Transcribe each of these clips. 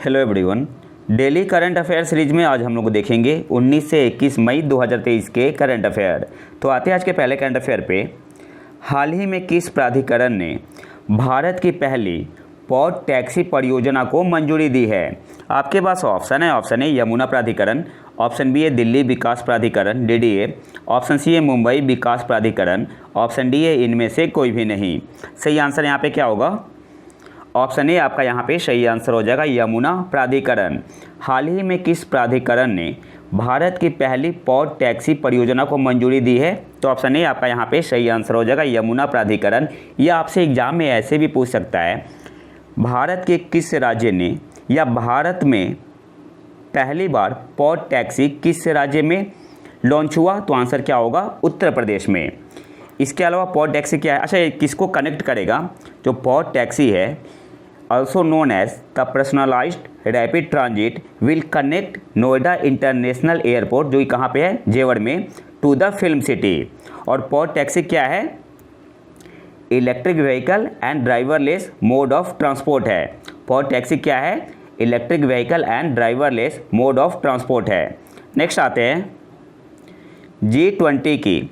Hello everyone. Daily current affair series में आज हम लोग देखेंगे 19 से 21 मई 2023 के करंट अफेयर। तो आते हैं आज के पहले करंट अफेयर पे। हाल ही में किस प्राधिकरण ने भारत की पहली पॉड टैक्सी परियोजना को मंजूरी दी है? आपके पास ऑप्शन है। ऑप्शन ए यमुना प्राधिकरण, ऑप्शन बी है दिल्ली विकास प्राधिकरण डीडीए, ऑप्शन सी है मुंबई विकास प्राधिकरण, ऑप्शन डी है इनमें से कोई भी नहीं। सही आंसर यहाँ पे क्या होगा? ऑप्शन ए आपका यहाँ पे सही आंसर हो जाएगा, यमुना प्राधिकरण। हाल ही में किस प्राधिकरण ने भारत की पहली पॉड टैक्सी परियोजना को मंजूरी दी है? तो ऑप्शन ए आपका यहाँ पे सही आंसर हो जाएगा, यमुना प्राधिकरण। यह आपसे एग्जाम में ऐसे भी पूछ सकता है, भारत के किस राज्य ने या भारत में पहली बार पॉड टैक्सी किस राज्य में लॉन्च हुआ? तो आंसर क्या होगा? उत्तर प्रदेश में। इसके अलावा पॉड टैक्सी क्या है? अच्छा, ये किसको कनेक्ट करेगा? जो पॉड टैक्सी है also known as the personalized rapid transit will connect Noida international airport, जो कि कहाँ पे है? जेवर में, टू द फिल्म सिटी। और पॉड टैक्सी क्या है? Electric vehicle and driverless mode of transport है। पॉड टैक्सी क्या है? Electric vehicle and driverless mode of transport है। नेक्स्ट आते हैं, G20 की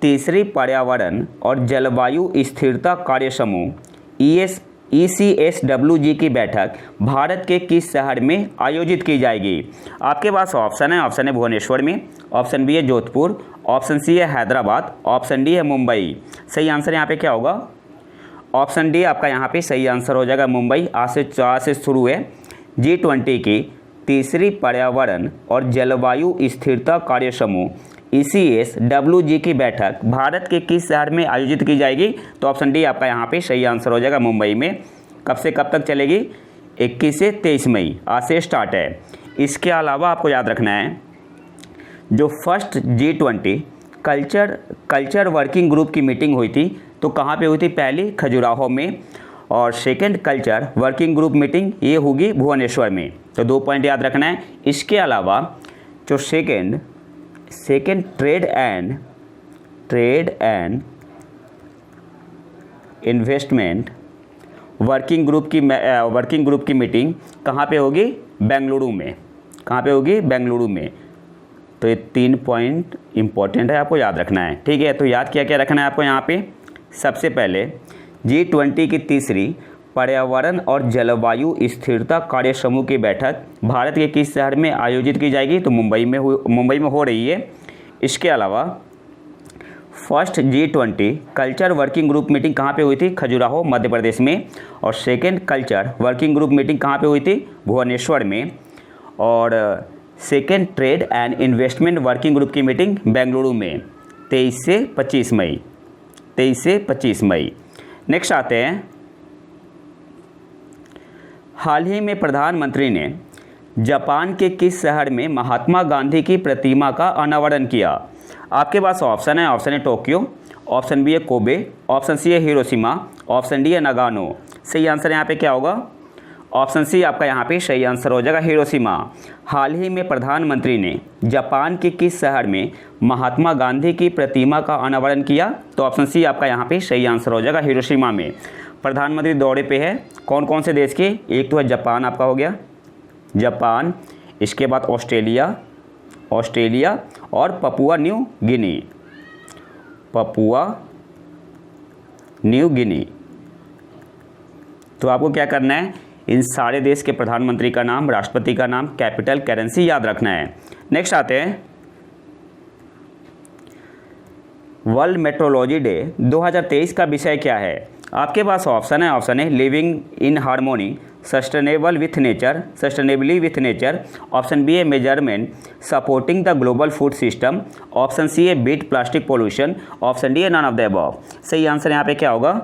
तीसरी पर्यावरण और जलवायु स्थिरता कार्य समूह ECSWG की बैठक भारत के किस शहर में आयोजित की जाएगी? आपके पास ऑप्शन है। ऑप्शन है भुवनेश्वर में, ऑप्शन बी है जोधपुर, ऑप्शन सी है हैदराबाद, ऑप्शन डी है मुंबई। सही आंसर यहाँ पे क्या होगा? ऑप्शन डी आपका यहाँ पे सही आंसर हो जाएगा, मुंबई। आज से शुरू है G20 की तीसरी पर्यावरण और जलवायु स्थिरता कार्य समूह ECSWG की बैठक भारत के किस शहर में आयोजित की जाएगी? तो ऑप्शन डी आपका यहाँ पे सही आंसर हो जाएगा, मुंबई में। कब से कब तक चलेगी? 21 से 23 मई आज से स्टार्ट है। इसके अलावा आपको याद रखना है, जो first G20 culture working group की मीटिंग हुई थी, तो कहाँ पे हुई थी? पहली खजुराहो में, और second culture working group meeting ये होगी भुवनेश्वर में। तो 2 पॉइंट याद रखना है। इसके अलावा जो second trade and investment working group की मीटिंग कहाँ पे होगी? बेंगलुरु में। कहाँ पे होगी? बेंगलुरु में। तो ये 3 पॉइंट इंपॉर्टेंट है, आपको याद रखना है। ठीक है, तो याद क्या रखना है आपको यहाँ पे? सबसे पहले G20 की तीसरी पर्यावरण और जलवायु स्थिरता कार्य समूह की बैठक भारत के किस शहर में आयोजित की जाएगी? तो मुंबई में हो रही है। इसके अलावा first G20 culture working group meeting कहाँ पे हुई थी? खजुराहो मध्य प्रदेश में। और second culture working group meeting कहाँ पे हुई थी? भुवनेश्वर में। और second trade and investment working group की मीटिंग बेंगलुरु में 23 से 25 मई। नेक्स्ट आते हैं, हाल ही में प्रधानमंत्री ने जापान के किस शहर में महात्मा गांधी की प्रतिमा का अनावरण किया? आपके पास ऑप्शन है। ऑप्शन है टोक्यो, ऑप्शन बी है कोबे, ऑप्शन सी है हिरोशिमा, ऑप्शन डी है नागानो। सही आंसर यहाँ पे क्या होगा? ऑप्शन सी आपका यहाँ पे सही आंसर हो जाएगा, हिरोशिमा। हाल ही में प्रधानमंत्री ने जापान के किस शहर में महात्मा गांधी की प्रतिमा का अनावरण किया? तो ऑप्शन सी आपका यहाँ पे सही आंसर हो जाएगा, हिरोशिमा में। प्रधानमंत्री दौरे पे है कौन कौन से देश के? एक तो है जापान, आपका हो गया जापान। इसके बाद ऑस्ट्रेलिया और पपुआ न्यू गिनी। तो आपको क्या करना है? इन सारे देश के प्रधानमंत्री का नाम, राष्ट्रपति का नाम, कैपिटल, करेंसी याद रखना है। नेक्स्ट आते हैं, वर्ल्ड मेट्रोलॉजी डे 2023 का विषय क्या है? आपके पास ऑप्शन है। ऑप्शन है living in harmony sustainably with nature, option B है measurement supporting the global food system, option C है beat plastic pollution, option D है नन ऑफ द अबव। सही आंसर यहाँ पे क्या होगा?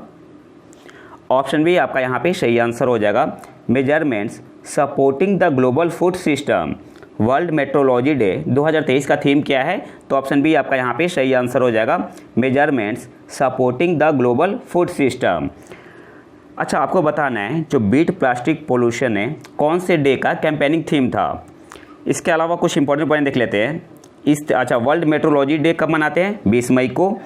ऑप्शन बी आपका यहाँ पे सही आंसर हो जाएगा, measurements supporting the global food system. World metrology day 2023 का थीम क्या है? तो ऑप्शन बी आपका यहाँ पे सही आंसर हो जाएगा, measurements supporting the global food system. अच्छा, आपको बताना है जो बीट प्लास्टिक पोल्यूशन है कौन से डे का कैंपेनिंग थीम था? इसके अलावा कुछ इंपॉर्टेंट पॉइंट देख लेते हैं। वर्ल्ड मेट्रोलॉजी डे कब मनाते हैं? 20 मई को।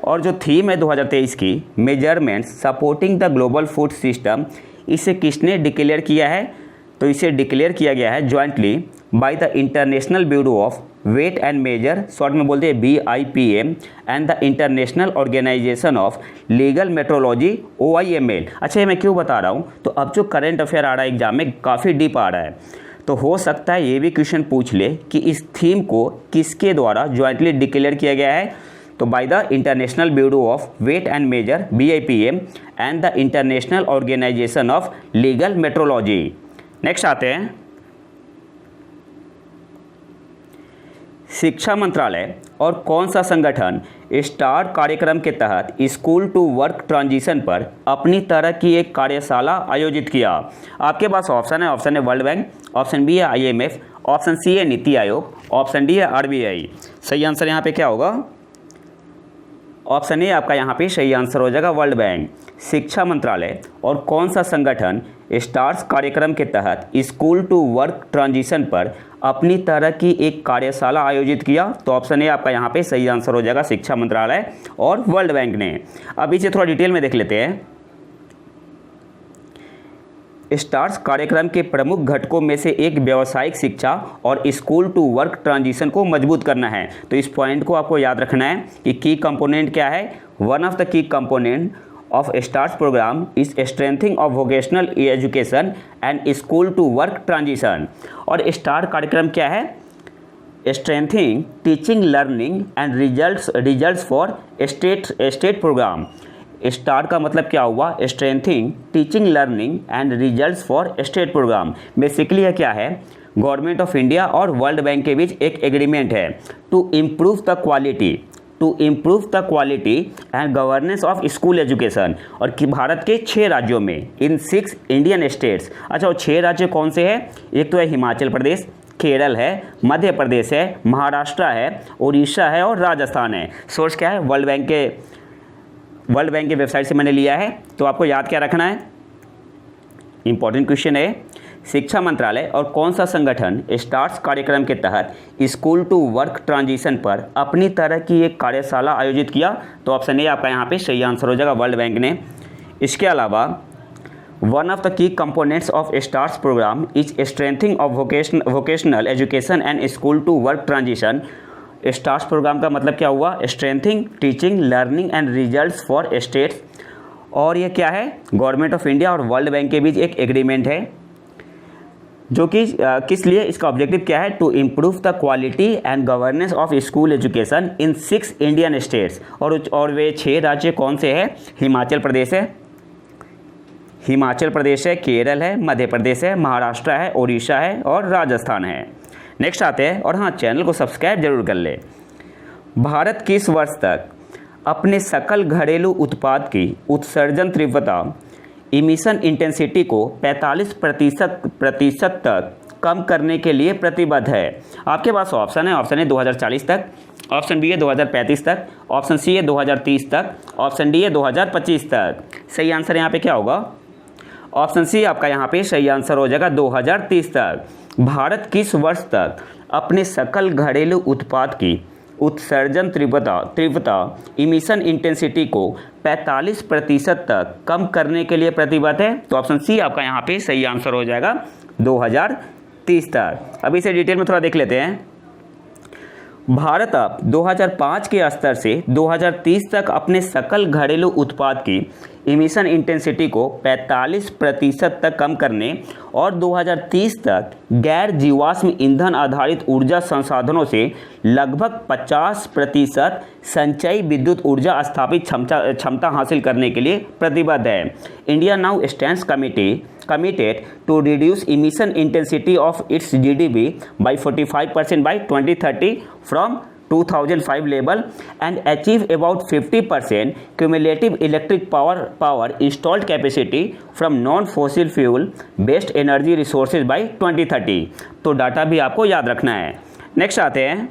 और जो थीम है 2023 की, measurements supporting the global food system, इसे किसने डिक्लेयर किया है? तो इसे डिक्लेयर किया गया है jointly by the International Bureau of Weight and Measure, short में बोलते हैं BIPM, and the International Organization of Legal Metrology OIML। अच्छा, ये मैं क्यों बता रहा हूँ, तो अब जो करंट अफेयर आ रहा है एग्जाम में काफ़ी डीप आ रहा है, तो हो सकता है ये भी क्वेश्चन पूछ ले कि इस थीम को किसके द्वारा जॉइंटली डिक्लेयर किया गया है। तो by the International Bureau of Weight and Measure BIPM and the International Organization of Legal Metrology. Next आते हैं, शिक्षा मंत्रालय और कौन सा संगठन स्टार कार्यक्रम के तहत स्कूल टू वर्क ट्रांजिशन पर अपनी तरह की एक कार्यशाला आयोजित किया। आपके पास ऑप्शन है, ऑप्शन है वर्ल्ड बैंक, ऑप्शन बी है IMF, ऑप्शन सी है नीति आयोग, ऑप्शन डी है RBI। सही आंसर यहाँ पे क्या होगा, ऑप्शन ए आपका यहाँ पे सही आंसर हो जाएगा, वर्ल्ड बैंक। शिक्षा मंत्रालय और कौन सा संगठन स्टार्स कार्यक्रम के तहत स्कूल टू वर्क ट्रांजिशन पर अपनी तरह की एक कार्यशाला आयोजित किया, तो ऑप्शन ए आपका यहाँ पे सही आंसर हो जाएगा, शिक्षा मंत्रालय और वर्ल्ड बैंक ने। अब इसे थोड़ा डिटेल में देख लेते हैं। स्टार्स कार्यक्रम के प्रमुख घटकों में से एक व्यावसायिक शिक्षा और स्कूल टू वर्क ट्रांजिशन को मजबूत करना है। तो इस पॉइंट को आपको याद रखना है कि की कंपोनेंट क्या है। One of the key component of STARS program is strengthening of vocational education and school to work transition. और स्टार कार्यक्रम क्या है, strengthening teaching learning and results for state program. STAR का मतलब क्या हुआ, strengthening teaching learning and results for state program. Basically यह क्या है, गवर्नमेंट ऑफ इंडिया और वर्ल्ड बैंक के बीच एक एग्रीमेंट है to improve the quality and governance of school education. और कि भारत के 6 राज्यों में, इन 6 इंडियन स्टेट्स। अच्छा, वो 6 राज्य कौन से हैं, एक तो है हिमाचल प्रदेश, केरल है, मध्य प्रदेश है, महाराष्ट्र है, उड़ीसा है और राजस्थान है। सोर्स क्या है, वर्ल्ड बैंक के वेबसाइट से मैंने लिया है। तो आपको याद क्या रखना है, इंपॉर्टेंट क्वेश्चन है, शिक्षा मंत्रालय और कौन सा संगठन स्टार्स कार्यक्रम के तहत स्कूल टू वर्क ट्रांजिशन पर अपनी तरह की एक कार्यशाला आयोजित किया, तो ऑप्शन ए आपका यहाँ पे सही आंसर हो जाएगा, वर्ल्ड बैंक ने। इसके अलावा one of the key components of STARS program is strengthening of vocational education and school to work transition. STARS program का मतलब क्या हुआ, strengthening teaching learning and results for states. और ये क्या है, गवर्नमेंट ऑफ इंडिया और वर्ल्ड बैंक के बीच एक एग्रीमेंट है, जो कि किस लिए, इसका ऑब्जेक्टिव क्या है, to improve the quality and governance of school education in 6 Indian states. और वे 6 राज्य कौन से हैं, हिमाचल प्रदेश है, केरल है, मध्य प्रदेश है, महाराष्ट्र है, उड़ीसा है और राजस्थान है। नेक्स्ट आते हैं, और हाँ, चैनल को सब्सक्राइब जरूर कर ले। भारत किस वर्ष तक अपने सकल घरेलू उत्पाद की उत्सर्जन तीव्रता इमिशन इंटेंसिटी को 45% तक कम करने के लिए प्रतिबद्ध है। आपके पास ऑप्शन है, ऑप्शन ए 2040 तक, ऑप्शन बी है 2035 तक, ऑप्शन सी है 2030 तक, ऑप्शन डी है 2025 तक। सही आंसर यहाँ पे क्या होगा, ऑप्शन सी आपका यहाँ पे सही आंसर हो जाएगा, 2030 तक। भारत किस वर्ष तक अपने सकल घरेलू उत्पाद की उत्सर्जन तीव्रता इमिशन इंटेंसिटी को 45% तक कम करने के लिए प्रतिबद्ध है, तो ऑप्शन सी आपका यहाँ पे सही आंसर हो जाएगा, 2030 तक। अब इसे डिटेल में थोड़ा देख लेते हैं। भारत अब 2005 के स्तर से 2030 तक अपने सकल घरेलू उत्पाद की इमिशन इंटेंसिटी को 45% तक कम करने और 2030 तक गैर जीवाश्म ईंधन आधारित ऊर्जा संसाधनों से लगभग 50% संचयी विद्युत ऊर्जा स्थापित क्षमता हासिल करने के लिए प्रतिबद्ध है। India now stands committed to reduce emission intensity of its GDP by 45% by 2030 from 2005 level and achieve about 50% cumulative electric power installed capacity from non-fossil fuel based energy resources by 2030। तो डाटा भी आपको याद रखना है। Next आते हैं,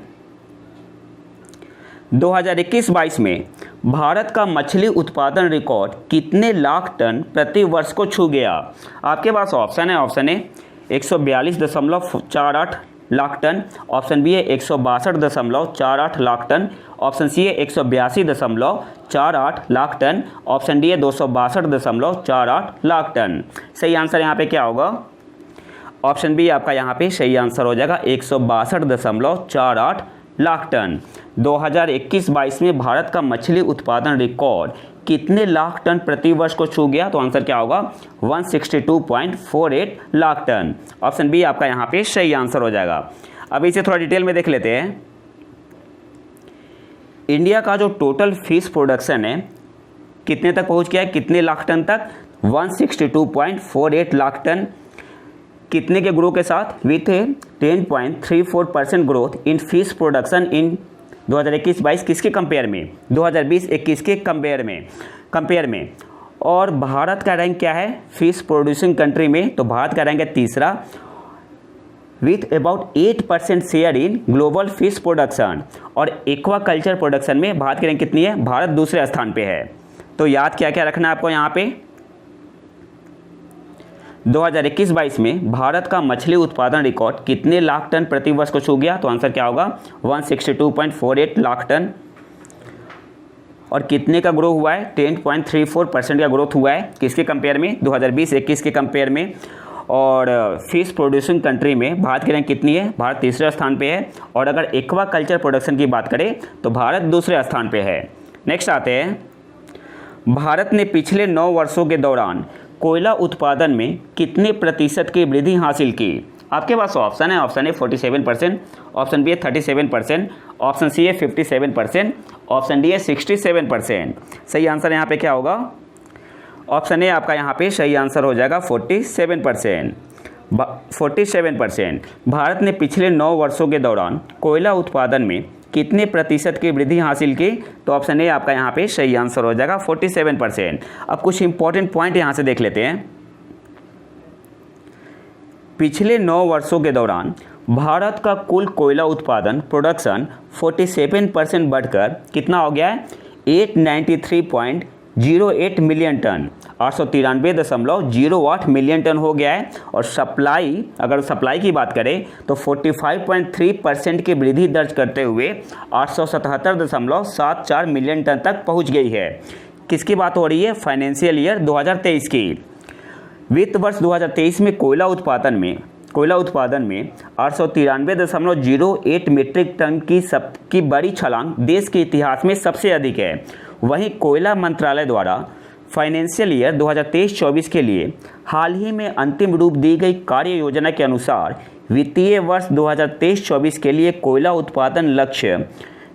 2021-22 में भारत का मछली उत्पादन रिकॉर्ड कितने लाख टन प्रति वर्ष को छू गया। आपके पास ऑप्शन है, option A 142.48 lakh ton, option B है 162.48 लाख टन, ऑप्शन सी है 182.48 लाख टन, ऑप्शन डी है 262.48 लाख टन। सही आंसर यहाँ पे क्या होगा, ऑप्शन बी आपका यहाँ पे सही आंसर हो जाएगा 162.48 लाख टन। 2021-22 में भारत का मछली उत्पादन रिकॉर्ड कितने लाख टन प्रति वर्ष को छू गया? तो आंसर क्या होगा? 162.48 लाख टन। ऑप्शन बी आपका यहाँ पे सही आंसर हो जाएगा। अब इसे थोड़ा डिटेल में देख लेते हैं। इंडिया का जो टोटल फिश प्रोडक्शन है कितने तक पहुंच गया है, कितने लाख टन तक? 162.48 लाख टन। कितने के ग्रो के साथ? With 10.34% growth in fish production in 2021-22 किसके कंपेयर में? 2020-21 के कंपेयर में। और भारत का रैंक क्या है फिश प्रोड्यूसिंग कंट्री में? तो भारत का रैंक है तीसरा with about 8% share in global fish production. और एक्वाकल्चर प्रोडक्शन में भारत की रैंक कितनी है? भारत दूसरे स्थान पे है। तो याद क्या क्या रखना है आपको यहाँ पे? 2021-22 में भारत का मछली उत्पादन रिकॉर्ड कितने लाख टन प्रति वर्ष को छू गया? तो आंसर क्या होगा? 162.48 लाख टन। और कितने का ग्रो हुआ है? 10.34% का ग्रोथ हुआ है। किसके कंपेयर में? 2020-21 के कंपेयर में। और फिश प्रोड्यूसिंग कंट्री में भारत की रैंक कितनी है? भारत तीसरे स्थान पे है। और अगर एक्वाकल्चर प्रोडक्शन की बात करें तो भारत दूसरे स्थान पे है। नेक्स्ट आते हैं, भारत ने पिछले 9 वर्षों के दौरान कोयला उत्पादन में कितने प्रतिशत की वृद्धि हासिल की? आपके पास ऑप्शन है। ऑप्शन ए 47%, ऑप्शन बी है 37%, ऑप्शन सी है 57%, ऑप्शन डी है 67%। सही आंसर यहाँ पे क्या होगा? ऑप्शन ए आपका यहाँ पे सही आंसर हो जाएगा 47%। 47%। भारत ने पिछले 9 वर्षों के दौरान कोयला उत्पादन में कितने प्रतिशत की वृद्धि हासिल की? तो ऑप्शन ए आपका यहाँ पे सही आंसर हो जाएगा 47%। अब कुछ इंपॉर्टेंट पॉइंट यहाँ से देख लेते हैं। पिछले 9 वर्षों के दौरान भारत का कुल कोयला उत्पादन प्रोडक्शन 47% बढ़कर कितना हो गया है? 893.08 मिलियन टन, 893.08 मिलियन टन हो गया है। और सप्लाई, अगर सप्लाई की बात करें तो 45.3% की वृद्धि दर्ज करते हुए 877.74 मिलियन टन तक पहुंच गई है। किसकी बात हो रही है? फाइनेंशियल ईयर 2023 की। वित्त वर्ष 2023 में कोयला उत्पादन में 893.08 मीट्रिक टन की बड़ी छलांग देश के इतिहास में सबसे अधिक है। वहीं कोयला मंत्रालय द्वारा फाइनेंशियल ईयर 2023-24 के लिए हाल ही में अंतिम रूप दी गई कार्य योजना के अनुसार वित्तीय वर्ष 2023-24 के लिए कोयला उत्पादन लक्ष्य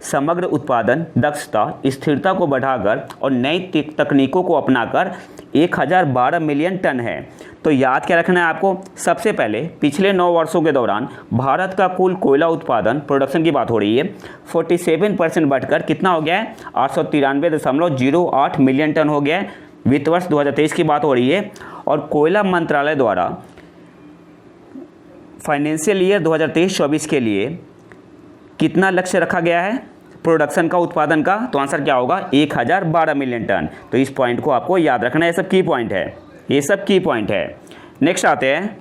समग्र उत्पादन दक्षता स्थिरता को बढ़ाकर और नई तकनीकों को अपनाकर 1012 मिलियन टन है। तो याद क्या रखना है आपको? सबसे पहले पिछले 9 वर्षों के दौरान भारत का कुल कोयला उत्पादन प्रोडक्शन की बात हो रही है 47% बढ़कर कितना हो गया है? 893.08 मिलियन टन हो गया है। वित्त वर्ष 2023 की बात हो रही है। और कोयला मंत्रालय द्वारा फाइनेंशियल ईयर 2023-24 के लिए कितना लक्ष्य रखा गया है प्रोडक्शन का, उत्पादन का? तो आंसर क्या होगा? 1012 मिलियन टन। तो इस पॉइंट को आपको याद रखना है। ये सब की पॉइंट है। नेक्स्ट आते हैं,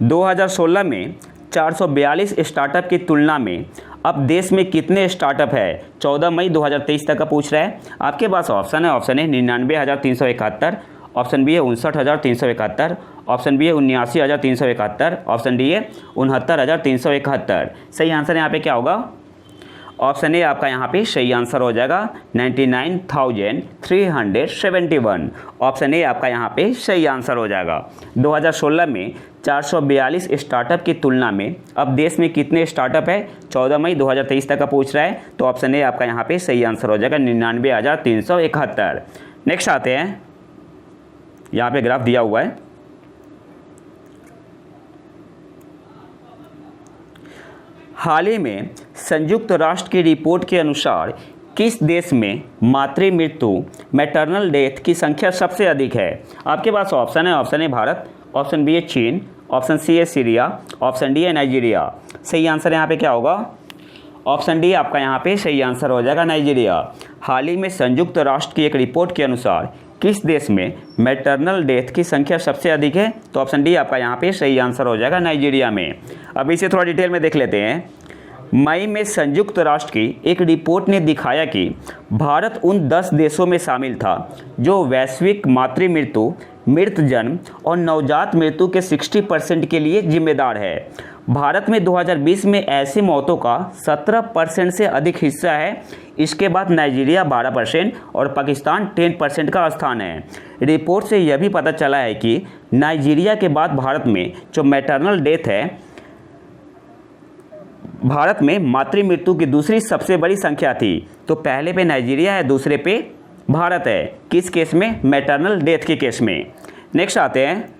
2016 में 442 स्टार्टअप की तुलना में अब देश में कितने स्टार्टअप है? 14 मई 2023 तक का पूछ रहा है। आपके पास ऑप्शन है। ऑप्शन ए 99,371, ऑप्शन बी है 59,371, ऑप्शन बी है 79,371, ऑप्शन डी है 69,371। सही आंसर यहाँ पे क्या होगा? ऑप्शन ए आपका यहाँ पे सही आंसर हो जाएगा 99,371। ऑप्शन ए आपका यहाँ पे सही आंसर हो जाएगा। 2016 में 442 स्टार्टअप की तुलना में अब देश में कितने स्टार्टअप है? 14 मई 2023 तक का पूछ रहा है। तो ऑप्शन ए आपका यहाँ पे सही आंसर हो जाएगा 99,371। नेक्स्ट आते हैं, यहाँ पे ग्राफ दिया हुआ है। हाल ही में संयुक्त राष्ट्र की रिपोर्ट के अनुसार किस देश में मातृ मृत्यु मैटरनल डेथ की संख्या सबसे अधिक है? आपके पास ऑप्शन है। Option A Bharat, option B है चीन, ऑप्शन सी है सीरिया, ऑप्शन डी है नाइजीरिया। सही आंसर यहाँ पे क्या होगा? ऑप्शन डी आपका यहाँ पे सही आंसर हो जाएगा नाइजीरिया। हाल ही में संयुक्त राष्ट्र की एक रिपोर्ट के अनुसार किस देश में मैटरनल डेथ की संख्या सबसे अधिक है? तो ऑप्शन डी आपका यहाँ पे सही आंसर हो जाएगा नाइजीरिया में। अब इसे थोड़ा डिटेल में देख लेते हैं। मई में संयुक्त राष्ट्र की एक रिपोर्ट ने दिखाया कि भारत उन 10 देशों में शामिल था जो वैश्विक मातृ मृत्यु मृत जन्म और नवजात मृत्यु के 60% के लिए जिम्मेदार है। भारत में 2020 में ऐसी मौतों का 17% से अधिक हिस्सा है। इसके बाद नाइजीरिया 12% और पाकिस्तान 10% का स्थान है। रिपोर्ट से यह भी पता चला है कि नाइजीरिया के बाद भारत में जो मैटरनल डेथ है, भारत में मातृ मृत्यु की दूसरी सबसे बड़ी संख्या थी। तो पहले पे नाइजीरिया है, दूसरे पे भारत है। किस केस में? मैटरनल डेथ के केस में। नेक्स्ट आते हैं,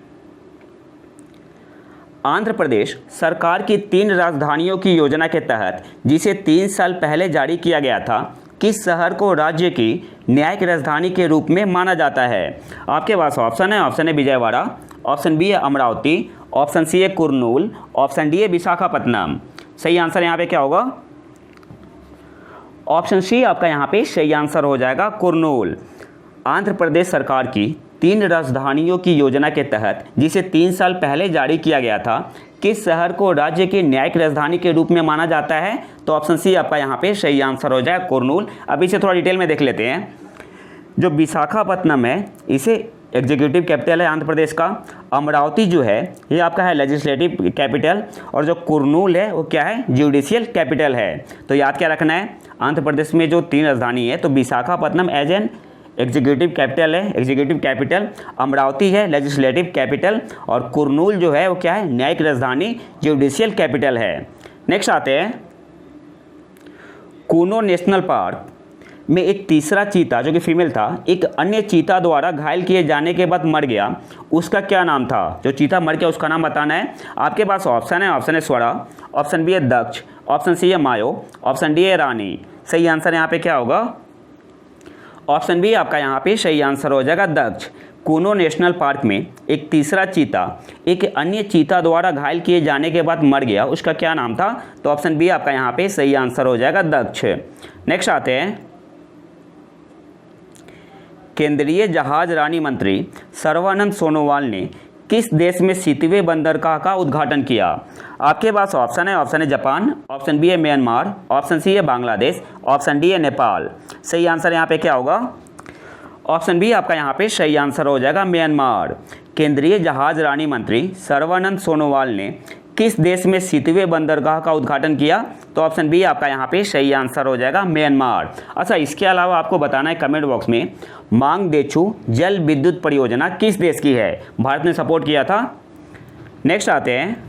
आंध्र प्रदेश सरकार की 3 राजधानियों की योजना के तहत जिसे 3 साल पहले जारी किया गया था, किस शहर को राज्य की न्यायिक राजधानी के रूप में माना जाता है? आपके पास ऑप्शन है। Option A Vijayawada, option B है अमरावती, ऑप्शन सी है कुर्नूल, ऑप्शन डी है विशाखापट्टनम। सही आंसर यहाँ पे क्या होगा? ऑप्शन सी आपका यहाँ पे सही आंसर हो जाएगा, कुर्नूल। आंध्र प्रदेश सरकार की 3 राजधानियों की योजना के तहत जिसे 3 साल पहले जारी किया गया था, किस शहर को राज्य की न्यायिक राजधानी के रूप में माना जाता है? तो ऑप्शन सी आपका यहाँ पे सही आंसर हो जाएगा, कुर्नूल। अब इसे थोड़ा डिटेल में देख लेते हैं। जो विशाखापट्टनम है, इसे एग्जीक्यूटिव कैपिटल है आंध्र प्रदेश का। अमरावती जो है ये आपका है लेजिस्लेटिव कैपिटल, और जो कुर्नूल है वो क्या है? जुडिशियल कैपिटल है। तो याद क्या रखना है, आंध्र प्रदेश में जो 3 राजधानी है, तो Visakhapatnam as an executive capital है, एग्जीक्यूटिव कैपिटल। अमरावती है लेजिस्लेटिव कैपिटल, और कुर्नूल जो है वो क्या है? न्यायिक राजधानी, जुडिशियल कैपिटल है। नेक्स्ट आते हैं, कूनो नेशनल पार्क में एक तीसरा चीता जो कि फीमेल था, एक अन्य चीता द्वारा घायल किए जाने के बाद मर गया, उसका क्या नाम था? जो चीता मर गया उसका नाम बताना है। आपके पास ऑप्शन है। ऑप्शन है स्वरा, ऑप्शन बी है दक्ष, ऑप्शन सी है मायो, ऑप्शन डी है रानी। सही आंसर यहाँ पे क्या होगा? ऑप्शन बी आपका यहाँ पे सही आंसर हो जाएगा, दक्ष। कूनो नेशनल पार्क में एक तीसरा चीता एक अन्य चीता द्वारा घायल किए जाने के बाद मर गया, उसका क्या नाम था? तो ऑप्शन बी आपका यहाँ पे सही आंसर हो जाएगा, दक्ष। नेक्स्ट आते हैं, केंद्रीय जहाज रानी मंत्री सर्बानंद सोनोवाल ने किस देश में शीतवे बंदरगाह का उद्घाटन किया? आपके पास ऑप्शन है। ऑप्शन है जापान, ऑप्शन बी है म्यांमार, ऑप्शन सी है बांग्लादेश, ऑप्शन डी है नेपाल। सही आंसर यहाँ पे क्या होगा? ऑप्शन बी आपका यहाँ पे सही आंसर हो जाएगा, म्यांमार। केंद्रीय जहाज रानी मंत्री सर्बानंद सोनोवाल ने किस देश में शीतवे बंदरगाह का उद्घाटन किया? तो ऑप्शन बी आपका यहाँ पे सही आंसर हो जाएगा, म्यांमार। अच्छा, इसके अलावा आपको बताना है कमेंट बॉक्स में, मांगदेछु जल विद्युत परियोजना किस देश की है? भारत ने सपोर्ट किया था। नेक्स्ट आते हैं,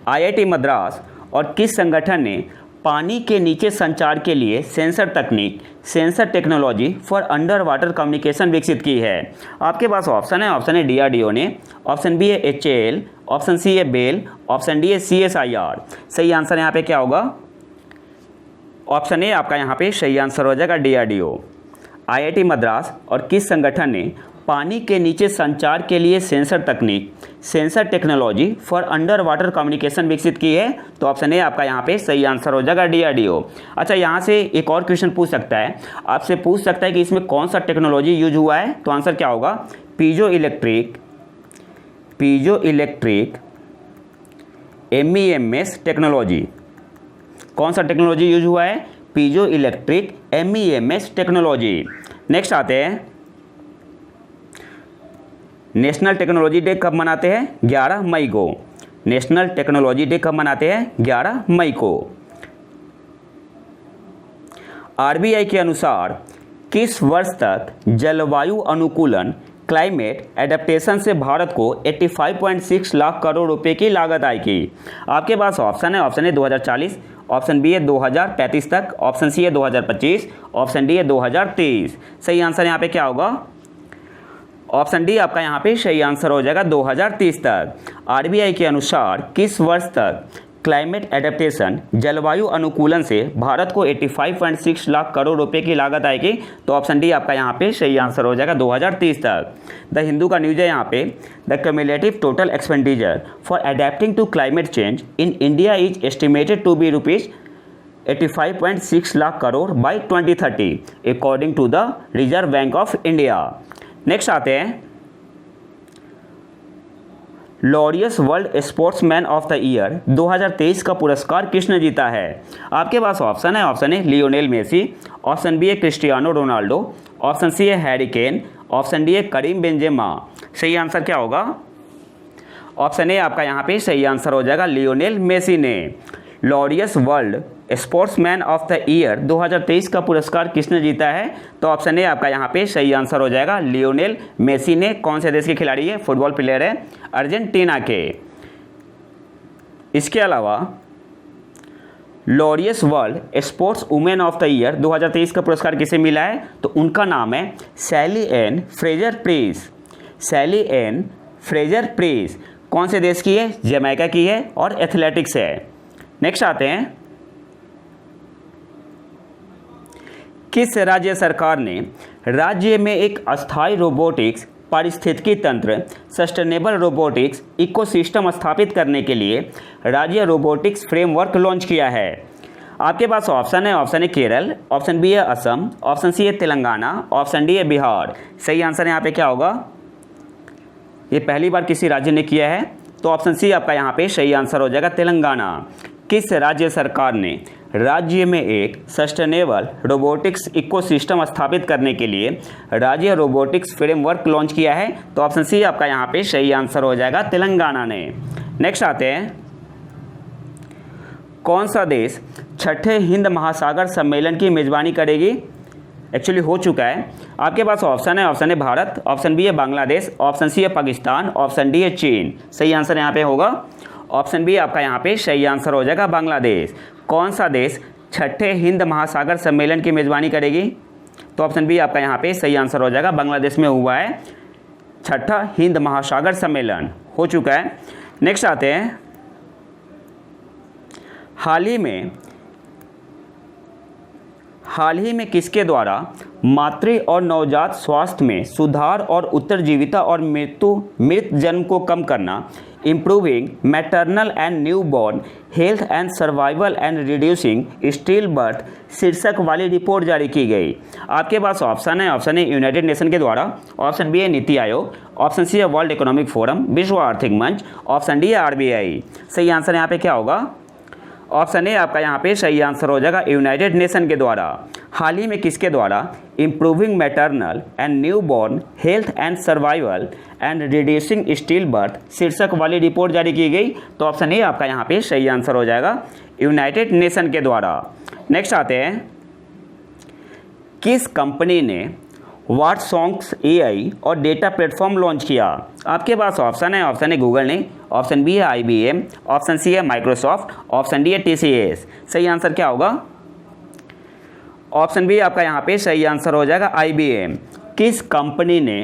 आईआईटी मद्रास और किस संगठन ने पानी के नीचे संचार के लिए सेंसर तकनीक, sensor technology for under water communication विकसित की है? आपके पास ऑप्शन है। ऑप्शन है डीआरडीओ ने, ऑप्शन बी है एचएएल, ऑप्शन सी है बेल, ऑप्शन डी है सीएसआईआर। सही आंसर यहाँ पे क्या होगा? ऑप्शन ए आपका यहाँ पे सही आंसर हो जाएगा, डीआरडीओ। आईआईटी मद्रास और किस संगठन ने पानी के नीचे संचार के लिए सेंसर तकनीक, sensor technology for under water communication विकसित की है? तो ऑप्शन ए आपका यहाँ पे सही आंसर हो जाएगा, डीआरडीओ। अच्छा, यहाँ से एक और क्वेश्चन पूछ सकता है, आपसे पूछ सकता है कि इसमें कौन सा टेक्नोलॉजी यूज हुआ है? तो आंसर क्या होगा? Piezo electric MEMS technology. कौन सा टेक्नोलॉजी यूज हुआ है? Piezo electric MEMS technology. Next आते हैं, नेशनल टेक्नोलॉजी डे कब मनाते हैं? 11 मई को। नेशनल टेक्नोलॉजी डे कब मनाते हैं? 11 मई को। आरबीआई के अनुसार किस वर्ष तक जलवायु अनुकूलन, क्लाइमेट एडेप्टेशन से भारत को 85.6 लाख करोड़ रुपए की लागत आएगी? आपके पास ऑप्शन है। ऑप्शन ए 2040, ऑप्शन बी है 2035 तक, ऑप्शन सी है 2025, ऑप्शन डी है 2023। सही आंसर यहाँ पे क्या होगा? ऑप्शन डी आपका यहाँ पे सही आंसर हो जाएगा, 2030 तक। आरबीआई के अनुसार किस वर्ष तक क्लाइमेट एडेप्टेशन, जलवायु अनुकूलन से भारत को 85.6 लाख करोड़ रुपए की लागत आएगी? तो ऑप्शन डी आपका यहाँ पे सही आंसर हो जाएगा, 2030 तक। द हिंदू का न्यूज है यहाँ पे, the cumulative total expenditure for adapting to climate change in India is estimated to be rupees 85.6 lakh crore by 2030 according to the Reserve Bank of India. Next आते हैं, Laureus World Sportsman of the year 2023 का पुरस्कार किसने जीता है? आपके पास option है। Option A Lionel Messi, option B है क्रिस्टियानो रोनाल्डो, ऑप्शन सी है हैरी केन, ऑप्शन डी है करीम बेंजेमा। सही आंसर क्या होगा? ऑप्शन ए आपका यहाँ पे सही आंसर हो जाएगा लियोनेल मेसी ने। Laureus World Sportsman of the year 2023 का पुरस्कार किसने जीता है? तो ऑप्शन ए आपका यहाँ पे सही आंसर हो जाएगा लियोनेल मेसी ने। कौन से देश के खिलाड़ी है? फुटबॉल प्लेयर है, अर्जेंटीना के। इसके अलावा Laureus world sports women of the year 2023 का पुरस्कार किसे मिला है? तो उनका नाम है सैली एन फ्रेजर प्रीस। सैली एन फ्रेजर प्रीस कौन से देश की है? जमैका की है और एथलेटिक्स है। नेक्स्ट आते हैं, किस राज्य सरकार ने राज्य में एक अस्थायी रोबोटिक्स पारिस्थितिकी तंत्र सस्टेनेबल रोबोटिक्स इकोसिस्टम स्थापित करने के लिए राज्य रोबोटिक्स फ्रेमवर्क लॉन्च किया है? आपके पास ऑप्शन है, option A Kerala, option B है असम, ऑप्शन सी है तेलंगाना, ऑप्शन डी है बिहार। सही आंसर यहाँ पे क्या होगा? ये पहली बार किसी राज्य ने किया है, तो ऑप्शन सी आपका यहाँ पे सही आंसर हो जाएगा तेलंगाना। किस राज्य सरकार ने राज्य में एक सस्टेनेबल रोबोटिक्स इकोसिस्टम स्थापित करने के लिए राज्य रोबोटिक्स फ्रेमवर्क लॉन्च किया है? तो ऑप्शन सी आपका यहाँ पे सही आंसर हो जाएगा तेलंगाना ने। नेक्स्ट आते हैं, कौन सा देश छठे हिंद महासागर सम्मेलन की मेजबानी करेगी? एक्चुअली हो चुका है। आपके पास ऑप्शन है, option A Bharat, option B है बांग्लादेश, ऑप्शन सी है पाकिस्तान, ऑप्शन डी है चीन। सही आंसर यहाँ पे होगा ऑप्शन बी आपका यहाँ पे सही आंसर हो जाएगा बांग्लादेश। कौन सा देश छठे हिंद महासागर सम्मेलन की मेजबानी करेगी? तो ऑप्शन बी आपका यहाँ पे सही आंसर हो जाएगा बांग्लादेश में हुआ है छठा हिंद महासागर सम्मेलन, हो चुका है। नेक्स्ट आते हैं, हाल ही में किसके द्वारा मातृ और नवजात स्वास्थ्य में सुधार और उत्तरजीविता और मृत जन्म को कम करना, improving maternal and newborn health and survival and reducing still birth शीर्षक वाली रिपोर्ट जारी की गई? आपके पास ऑप्शन है, ऑप्शन ए यूनाइटेड नेशन के द्वारा, ऑप्शन बी है नीति आयोग, ऑप्शन सी है वर्ल्ड इकोनॉमिक फोरम विश्व आर्थिक मंच, ऑप्शन डी है आरबीआई। सही आंसर यहाँ पे क्या होगा? ऑप्शन ए आपका यहाँ पे सही आंसर हो जाएगा यूनाइटेड नेशन के द्वारा। हाल ही में किसके द्वारा improving maternal and newborn health and survival and reducing still birth शीर्षक वाली रिपोर्ट जारी की गई? तो ऑप्शन ए आपका यहाँ पे सही आंसर हो जाएगा यूनाइटेड नेशन के द्वारा। नेक्स्ट आते हैं, किस कंपनी ने व्हाटसॉन्ग्स एआई और डेटा प्लेटफॉर्म लॉन्च किया? आपके पास ऑप्शन है, ऑप्शन ए गूगल ने, ऑप्शन बी है आईबीएम, ऑप्शन सी है माइक्रोसॉफ्ट, ऑप्शन डी है टीसीएस। सही आंसर क्या होगा? ऑप्शन बी आपका यहाँ पे सही आंसर हो जाएगा आईबीएम। किस कंपनी ने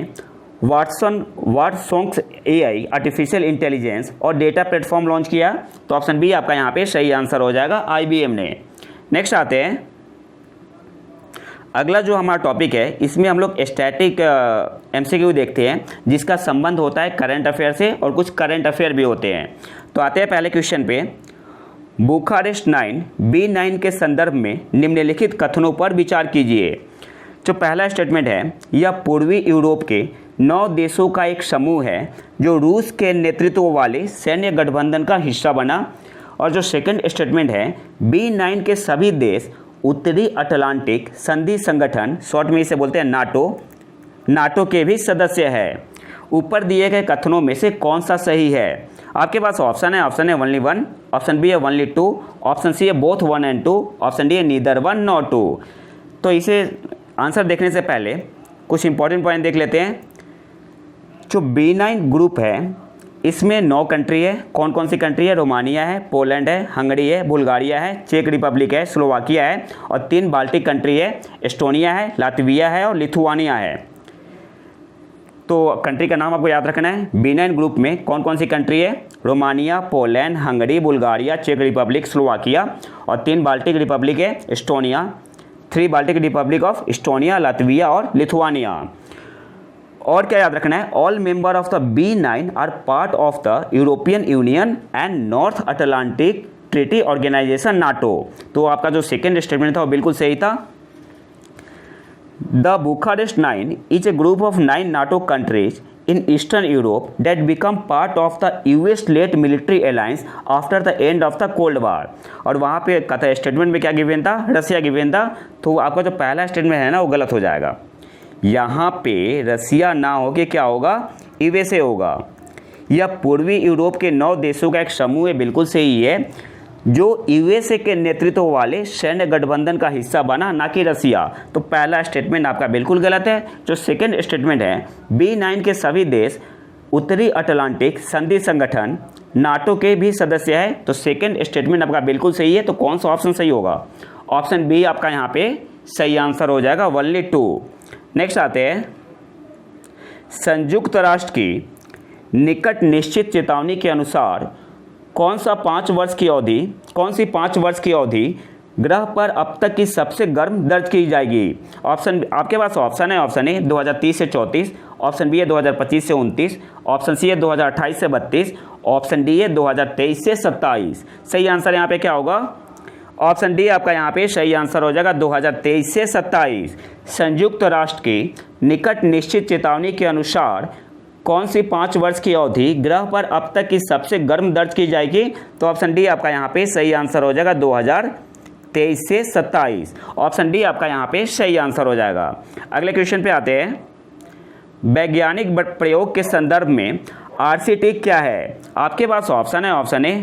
व्हाटसॉन्ग्स एआई आर्टिफिशियल इंटेलिजेंस और डेटा प्लेटफॉर्म लॉन्च किया? तो ऑप्शन बी आपका यहाँ पे सही आंसर हो जाएगा आईबीएम ने। नेक्स्ट आते हैं, अगला जो हमारा टॉपिक है इसमें हम लोग स्टैटिक एमसीक्यू देखते हैं जिसका संबंध होता है करंट अफेयर से और कुछ करंट अफेयर भी होते हैं। तो आते हैं पहले क्वेश्चन पे, बुखारेस्ट 9 B9 के संदर्भ में निम्नलिखित कथनों पर विचार कीजिए। जो पहला स्टेटमेंट है, यह पूर्वी यूरोप के 9 देशों का एक समूह है जो रूस के नेतृत्व वाले सैन्य गठबंधन का हिस्सा बना। और जो सेकंड स्टेटमेंट है, B9 के सभी देश उत्तरी अटलांटिक संधि संगठन, शॉर्ट में इसे बोलते हैं नाटो के भी सदस्य है। ऊपर दिए गए कथनों में से कौन सा सही है? आपके पास ऑप्शन है, option A only 1, option B है ओनली 2, ऑप्शन सी है बोथ 1 and 2, ऑप्शन डी है नीदर 1 nor 2। तो इसे आंसर देखने से पहले कुछ इंपॉर्टेंट पॉइंट देख लेते हैं। जो B9 ग्रुप है इसमें 9 कंट्री है। कौन कौन सी कंट्री है? रोमानिया है, पोलैंड है, हंगरी है, बुल्गारिया है, चेक रिपब्लिक है, स्लोवाकिया है और 3 बाल्टिक कंट्री है, एस्टोनिया है, लातविया है और लिथुआनिया है। तो कंट्री का नाम आपको याद रखना है। B9 ग्रुप में कौन कौन सी कंट्री है? रोमानिया, पोलैंड, हंगरी, बुल्गारिया, चेक रिपब्लिक, स्लोवाकिया और 3 बाल्टिक रिपब्लिक है, Estonia, 3 Baltic republic of Estonia, Latvia और लिथुआनिया। और क्या याद रखना है? All member of the B9 are part of the European Union and North Atlantic Treaty Organization NATO. तो आपका जो सेकेंड स्टेटमेंट था वो बिल्कुल सही था। The Bucharest 9 is a group of 9 NATO countries in Eastern Europe that become part of the US-led military alliance after the end of the Cold War। और वहाँ पे कथा स्टेटमेंट में क्या गिवन था? रसिया गिवन था। तो आपका जो पहला स्टेटमेंट है ना वो गलत हो जाएगा, यहाँ पे रसिया ना हो के क्या होगा, यूएसए होगा। यह पूर्वी यूरोप के 9 देशों का एक समूह है, बिल्कुल सही है, जो यूएसए के नेतृत्व वाले सैन्य गठबंधन का हिस्सा बना, ना कि रसिया। तो पहला स्टेटमेंट आपका बिल्कुल गलत है। जो सेकंड स्टेटमेंट है, B9 के सभी देश उत्तरी अटलांटिक संधि संगठन नाटो के भी सदस्य है। तो सेकंड स्टेटमेंट आपका बिल्कुल सही है। तो कौन सा ऑप्शन सही होगा? ऑप्शन बी आपका यहाँ पे सही आंसर हो जाएगा, ओनली 2। नेक्स्ट आते हैं, संयुक्त राष्ट्र की निकट निश्चित चेतावनी के अनुसार कौन सी 5 वर्ष की अवधि ग्रह पर अब तक की सबसे गर्म दर्ज की जाएगी? ऑप्शन आपके पास ऑप्शन है, ऑप्शन ए 2030 से 34, ऑप्शन बी है 2025 से 29, ऑप्शन सी है 2028 से 32, ऑप्शन डी है 2023 से 27। सही आंसर यहाँ पे क्या होगा? ऑप्शन डी आपका यहाँ पे सही आंसर हो जाएगा, 2023 से 27। संयुक्त राष्ट्र की निकट निश्चित चेतावनी के अनुसार कौन सी 5 वर्ष की अवधि ग्रह पर अब तक की सबसे गर्म दर्ज की जाएगी? तो ऑप्शन डी आपका यहाँ पे सही आंसर हो जाएगा, 2023 से 27। ऑप्शन डी आपका यहाँ पे सही आंसर हो जाएगा। अगले क्वेश्चन पे आते हैं, वैज्ञानिक प्रयोग के संदर्भ में आरसीटी क्या है? आपके पास ऑप्शन है, option A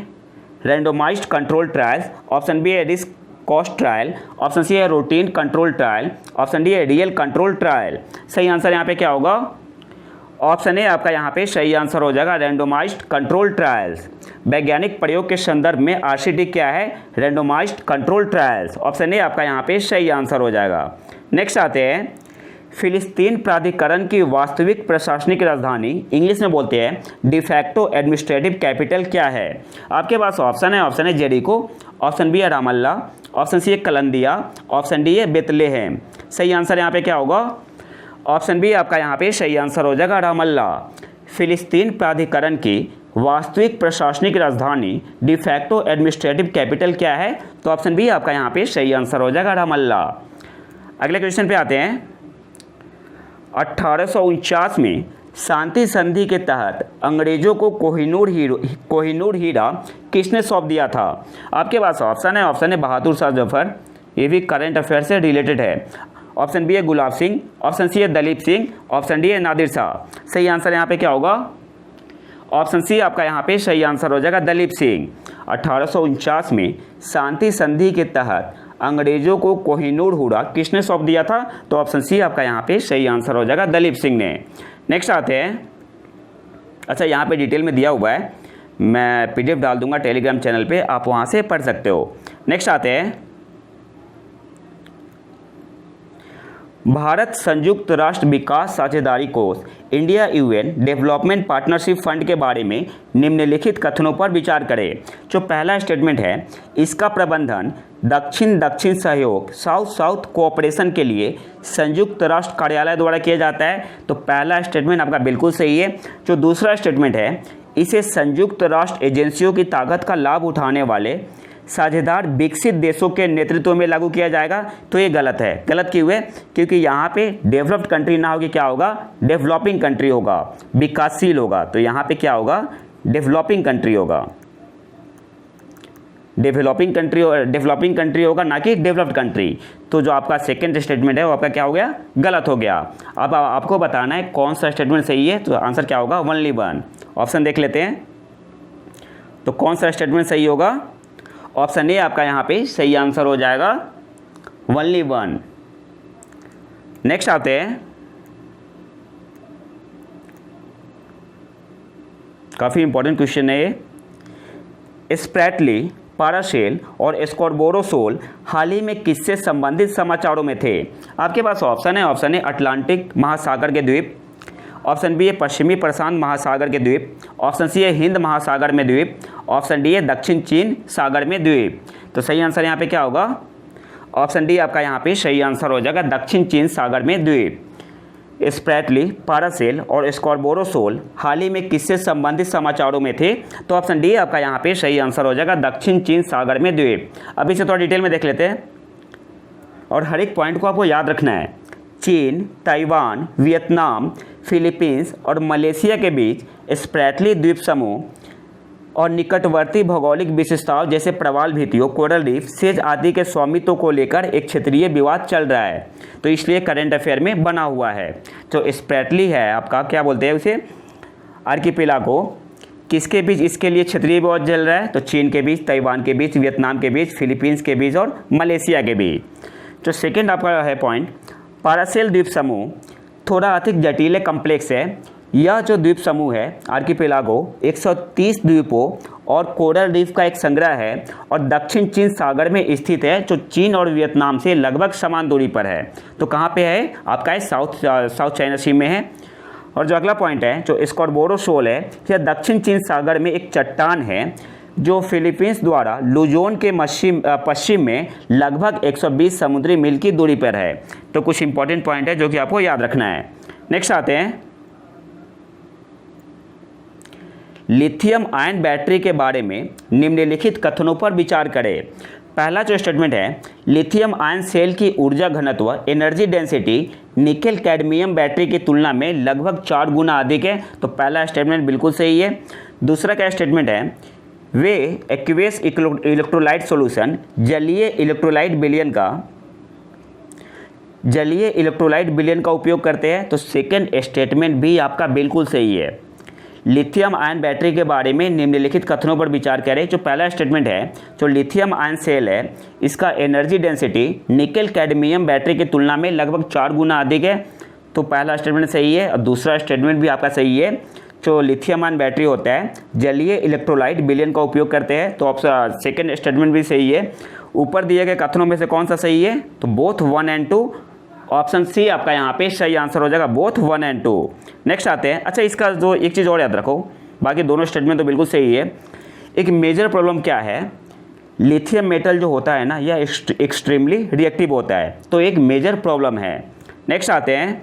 randomised control trials, option B है risk cost trial, option C है routine control trial, option D है रियल कंट्रोल ट्रायल। सही आंसर यहाँ पे क्या होगा? ऑप्शन ए आपका यहाँ पे सही आंसर हो जाएगा, रैंडोमाइज्ड कंट्रोल ट्रायल्स। वैज्ञानिक प्रयोग के संदर्भ में आरसीटी क्या है? रैंडोमाइज्ड कंट्रोल ट्रायल्स। ऑप्शन ए आपका यहाँ पे सही आंसर हो जाएगा। नेक्स्ट आते हैं, फिलिस्तीन प्राधिकरण की वास्तविक प्रशासनिक राजधानी इंग्लिश में बोलते हैं डिफैक्टो एडमिनिस्ट्रेटिव कैपिटल क्या है? आपके पास ऑप्शन है, ऑप्शन है जेरिको, ऑप्शन बी है रामल्ला, ऑप्शन सी है कलंदिया, ऑप्शन डी है बेतलेहम। सही आंसर यहाँ पे क्या होगा? ऑप्शन बी आपका यहाँ पे सही आंसर हो जाएगा, रामल्ला। फिलिस्तीन प्राधिकरण की वास्तविक प्रशासनिक राजधानी डिफैक्टो एडमिनिस्ट्रेटिव कैपिटल क्या है? तो ऑप्शन बी आपका यहाँ पे सही आंसर हो जाएगा, रामल्ला। अगले क्वेश्चन पे आते हैं, 1849 में शांति संधि के तहत अंग्रेजों को कोहिनूर हीरा किसने सौंप दिया था? आपके पास ऑप्शन है, ऑप्शन है बहादुर शाह जफर, ये भी करंट अफेयर से रिलेटेड है, ऑप्शन बी है गुलाब सिंह, ऑप्शन सी है दलीप सिंह, ऑप्शन डी है नादिर शाह। सही आंसर यहाँ पे क्या होगा? ऑप्शन सी आपका यहाँ पे सही आंसर हो जाएगा, दलीप सिंह। 1849 में शांति संधि के तहत अंग्रेजों को कोहिनूर हीरा किसने सौंप दिया था? तो ऑप्शन सी आपका यहाँ पे सही आंसर हो जाएगा, दलीप सिंह ने। नेक्स्ट आते हैं, अच्छा यहाँ पे डिटेल में दिया हुआ है, मैं पीडीएफ डाल दूंगा टेलीग्राम चैनल पे, आप वहाँ से पढ़ सकते हो। नेक्स्ट आते हैं, भारत संयुक्त राष्ट्र विकास साझेदारी कोष India UN development partnership fund के बारे में निम्नलिखित कथनों पर विचार करें। जो पहला स्टेटमेंट है, इसका प्रबंधन दक्षिण दक्षिण सहयोग साउथ साउथ कोऑपरेशन के लिए संयुक्त राष्ट्र कार्यालय द्वारा किया जाता है। तो पहला स्टेटमेंट आपका बिल्कुल सही है। जो दूसरा स्टेटमेंट है, इसे संयुक्त राष्ट्र एजेंसियों की ताकत का लाभ उठाने वाले साझेदार विकसित देशों के नेतृत्व में लागू किया जाएगा। तो ये गलत है। गलत क्यों है? क्योंकि यहाँ पे डेवलप्ड कंट्री ना होगी, क्या होगा? डेवलपिंग कंट्री होगा, विकासशील होगा। तो यहाँ पे क्या होगा? डेवलपिंग कंट्री होगा, डेवलपिंग कंट्री होगा, ना कि डेवलप्ड कंट्री। तो जो आपका सेकंड स्टेटमेंट है वो आपका क्या हो गया? गलत हो गया। अब आपको बताना है कौन सा स्टेटमेंट सही है। तो आंसर क्या होगा? Only one. ऑप्शन देख लेते हैं, तो कौन सा स्टेटमेंट सही होगा? ऑप्शन ए आपका यहाँ पे सही आंसर हो जाएगा, ओनली वन। नेक्स्ट आते हैं, काफ़ी इंपॉर्टेंट क्वेश्चन है ये। स्प्रैटली, पारासेल और स्कॉर्बोरोसोल हाल ही में किससे संबंधित समाचारों में थे? आपके पास ऑप्शन है, ऑप्शन ए अटलांटिक महासागर के द्वीप, ऑप्शन बी है पश्चिमी प्रशांत महासागर के द्वीप, ऑप्शन सी है हिंद महासागर में द्वीप, ऑप्शन डी है दक्षिण चीन सागर में द्वीप। तो सही आंसर यहाँ पे क्या होगा? ऑप्शन डी आपका यहाँ पे सही आंसर हो जाएगा, दक्षिण चीन सागर में द्वीप। स्प्रैटली, पारासेल और स्कॉर्बोरोसोल हाल ही में किससे संबंधित समाचारों में थे? तो ऑप्शन डी आपका यहाँ पे सही आंसर हो जाएगा, दक्षिण चीन सागर में द्वीप। अब इसे थोड़ा डिटेल में देख लेते हैं और हर एक पॉइंट को आपको याद रखना है। चीन, ताइवान, वियतनाम, फिलीपींस और मलेशिया के बीच स्प्रैटली द्वीप समूह और निकटवर्ती भौगोलिक विशेषताओं जैसे प्रवाल भित्तियों, कोरल रीफ, सेज आदि के स्वामित्व को लेकर एक क्षेत्रीय विवाद चल रहा है। तो इसलिए करंट अफेयर में बना हुआ है। तो स्प्रेटली है आपका, क्या बोलते हैं उसे, आर्किपेलागो, किसके बीच इसके लिए क्षेत्रीय विवाद चल रहा है? तो चीन के बीच, ताइवान के बीच, वियतनाम के बीच, फिलीपींस के बीच और मलेशिया के बीच। तो सेकेंड आपका है पॉइंट, पारासेल द्वीप समूह थोड़ा अधिक जटिल कम्प्लेक्स है। यह जो द्वीप समूह है आर्किपेलागो 130 द्वीपों और कोरल रीफ का एक संग्रह है और दक्षिण चीन सागर में स्थित है, जो चीन और वियतनाम से लगभग समान दूरी पर है। तो कहाँ पे है आपका? है साउथ चाइना सी में है। और जो अगला पॉइंट है जो स्कॉर्बोरो शोल है, यह दक्षिण चीन सागर में एक चट्टान है जो फिलीपींस द्वारा लुजोन के पश्चिम में लगभग 120 समुद्री मील की दूरी पर है। तो कुछ इंपॉर्टेंट पॉइंट है जो कि आपको याद रखना है। नेक्स्ट आते हैं, लिथियम आयन बैटरी के बारे में निम्नलिखित कथनों पर विचार करें। पहला जो स्टेटमेंट है, लिथियम आयन सेल की ऊर्जा घनत्व energy density nickel cadmium battery की तुलना में लगभग 4 गुना अधिक है। तो पहला स्टेटमेंट बिल्कुल सही है। दूसरा क्या स्टेटमेंट है, वे एक्वेस इलेक्ट्रोलाइट सॉल्यूशन जलीय इलेक्ट्रोलाइट बिलियन का उपयोग करते हैं। तो सेकंड स्टेटमेंट भी आपका बिल्कुल सही है। लिथियम आयन बैटरी के बारे में निम्नलिखित कथनों पर विचार करें। जो पहला स्टेटमेंट है, जो लिथियम आयन सेल है, इसका energy density nickel cadmium battery की तुलना में लगभग 4 गुना अधिक है। तो पहला स्टेटमेंट सही है। और दूसरा स्टेटमेंट भी आपका सही है। जो लिथियम आयन बैटरी होता है जलीय इलेक्ट्रोलाइट बिलियन का उपयोग करते हैं। तो आपका सेकेंड स्टेटमेंट भी सही है। ऊपर दिए गए कथनों में से कौन सा सही है? तो बोथ 1 और 2, ऑप्शन सी आपका यहाँ पे सही आंसर हो जाएगा, बोथ 1 और 2। नेक्स्ट आते हैं, अच्छा इसका जो एक चीज़ और याद रखो, बाकी दोनों स्टेटमेंट तो बिल्कुल सही है। एक मेजर प्रॉब्लम क्या है, लिथियम मेटल जो होता है ना, यह एक्सट्रीमली रिएक्टिव होता है। तो एक मेजर प्रॉब्लम है। नेक्स्ट आते हैं,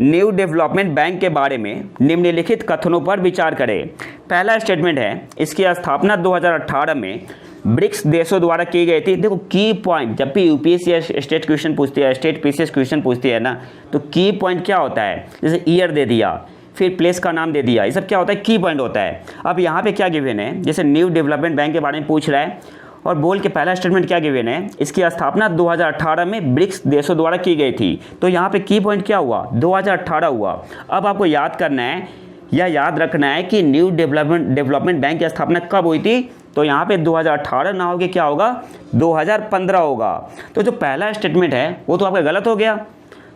न्यू डेवलपमेंट बैंक के बारे में निम्नलिखित कथनों पर विचार करें। पहला स्टेटमेंट है, इसकी स्थापना 2018 में ब्रिक्स देशों द्वारा की गई थी। देखो की पॉइंट, जब भी यूपीएससी या स्टेट क्वेश्चन पूछती है, स्टेट पीसीएस क्वेश्चन पूछती है ना, तो की पॉइंट क्या होता है? जैसे ईयर दे दिया, फिर प्लेस का नाम दे दिया, ये सब क्या होता है? की पॉइंट होता है। अब यहाँ पे क्या गिवन है, जैसे न्यू डेवलपमेंट बैंक के बारे में पूछ रहा है और बोल के पहला स्टेटमेंट क्या गिवन है, इसकी स्थापना 2018 में ब्रिक्स देशों द्वारा की गई थी। तो यहाँ पे की पॉइंट क्या हुआ? 2018 हुआ। अब आपको याद करना है या याद रखना है कि न्यू डेवलपमेंट बैंक की स्थापना कब हुई थी। तो यहाँ पे 2018 ना होगे, क्या होगा? 2015 होगा। तो जो पहला स्टेटमेंट है वो तो आपका गलत हो गया।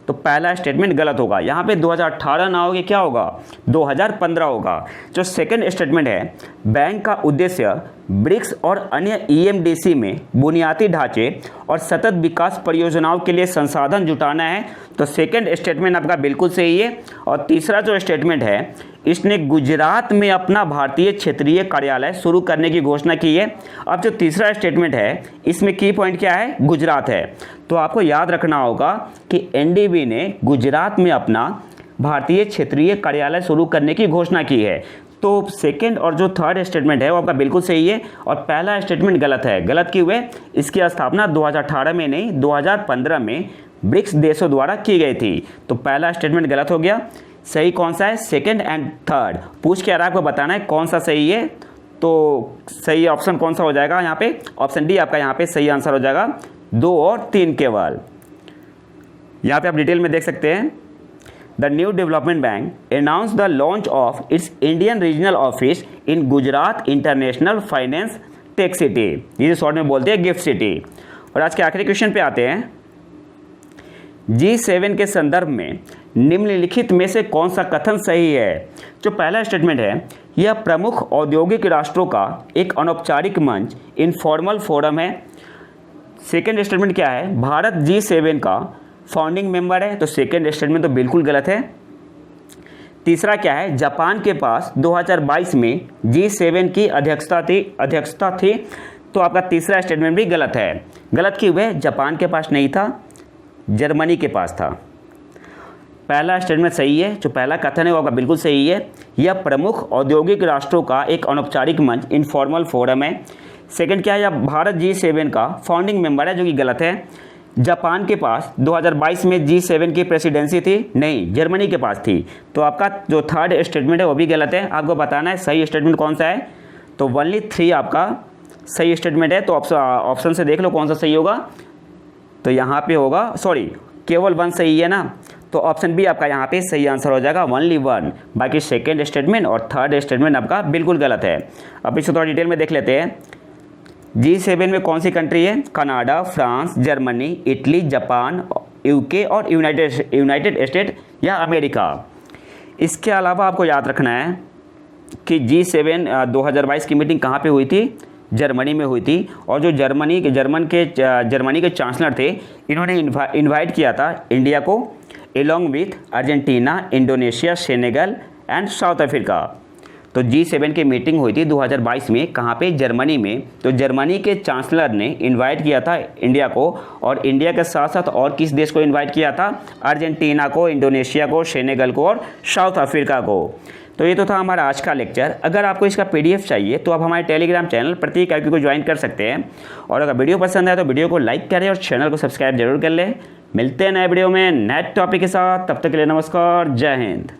तो पहला स्टेटमेंट गलत होगा। यहाँ पे 2018 ना होगे, क्या होगा? 2015 होगा। जो सेकंड स्टेटमेंट है, बैंक का उद्देश्य ब्रिक्स और अन्य ईएमडीसी में बुनियादी ढांचे और सतत विकास परियोजनाओं के लिए संसाधन जुटाना है। तो सेकंड स्टेटमेंट आपका बिल्कुल सही है। और तीसरा जो स्टेटमेंट है, इसने गुजरात में अपना भारतीय क्षेत्रीय कार्यालय शुरू करने की घोषणा की है। अब जो तीसरा स्टेटमेंट है, इसमें की पॉइंट क्या है? गुजरात है। तो आपको याद रखना होगा कि एनडीबी ने गुजरात में अपना भारतीय क्षेत्रीय कार्यालय शुरू करने की घोषणा की है। तो सेकंड और जो थर्ड स्टेटमेंट है वो आपका बिल्कुल सही है और पहला स्टेटमेंट गलत है। गलत क्यों है? इसकी स्थापना 2018 में नहीं, 2015 में ब्रिक्स देशों द्वारा की गई थी। तो पहला स्टेटमेंट गलत हो गया। सही कौन सा है? Second and third. पूछ के आपको बताना है कौन सा सही है। तो सही ऑप्शन कौन सा हो जाएगा यहाँ पे? ऑप्शन डी आपका यहाँ पे सही आंसर हो जाएगा। 2 और 3 केवल। यहाँ पे आप डिटेल में देख सकते हैं। The new development bank announce the launch of its Indian regional office in Gujarat international finance tech city, जिसे शॉर्ट में बोलते हैं गिफ्ट सिटी। और आज के आखिरी क्वेश्चन पे आते हैं। G7 के संदर्भ में निम्नलिखित में से कौन सा कथन सही है? जो पहला स्टेटमेंट है, यह प्रमुख औद्योगिक राष्ट्रों का एक अनौपचारिक मंच, इनफॉर्मल फोरम है। सेकेंड स्टेटमेंट क्या है? भारत G7 का फाउंडिंग मेंबर है। तो सेकेंड स्टेटमेंट तो बिल्कुल गलत है। तीसरा क्या है? जापान के पास 2022 में G7 की अध्यक्षता थी। तो आपका तीसरा स्टेटमेंट भी गलत है। गलत क्यों है? जापान के पास नहीं था, जर्मनी के पास था। पहला स्टेटमेंट सही है। जो पहला कथन है वो आपका बिल्कुल सही है। यह प्रमुख औद्योगिक राष्ट्रों का एक अनौपचारिक मंच, इनफॉर्मल फोरम है। सेकंड क्या है? यह भारत G7 का फाउंडिंग मेंबर है, जो कि गलत है। जापान के पास 2022 में G7 की प्रेसिडेंसी थी? नहीं, जर्मनी के पास थी। तो आपका जो थर्ड स्टेटमेंट है वो भी गलत है। आपको बताना है सही स्टेटमेंट कौन सा है। तो ओनली 3 आपका सही स्टेटमेंट है। तो ऑप्शन से देख लो कौन सा सही होगा। तो यहाँ पे होगा, सॉरी, केवल 1 सही है ना, तो ऑप्शन बी आपका यहाँ पे सही आंसर हो जाएगा, ओनली 1। बाकी सेकेंड स्टेटमेंट और थर्ड स्टेटमेंट आपका बिल्कुल गलत है। अब इसको थोड़ा डिटेल में देख लेते हैं। G7 में कौन सी कंट्री है? Canada, France, Germany, Italy, Japan, UK और यूनाइटेड स्टेट या अमेरिका। इसके अलावा आपको याद रखना है कि G7 2022 की मीटिंग कहाँ पे हुई थी? जर्मनी में हुई थी। और जो जर्मनी के चांसलर थे, इन्होंने इनवाइट किया था इंडिया को along with Argentina, Indonesia, Senegal and south Africa. तो G7 की मीटिंग हुई थी 2022 में, कहाँ पे? जर्मनी में। तो जर्मनी के चांसलर ने इनवाइट किया था इंडिया को, और इंडिया के साथ साथ और किस देश को इनवाइट किया था? अर्जेंटीना को, इंडोनेशिया को, सेनेगल को और साउथ अफ्रीका को। तो ये तो था हमारा आज का लेक्चर। अगर आपको इसका PDF चाहिए तो आप हमारे टेलीग्राम चैनल प्रतीक IQ को ज्वाइन कर सकते हैं। और अगर वीडियो पसंद आए तो वीडियो को लाइक करें और चैनल को सब्सक्राइब जरूर कर लें। मिलते हैं नए वीडियो में नए टॉपिक के साथ, तब तक के लिए नमस्कार, जय हिंद।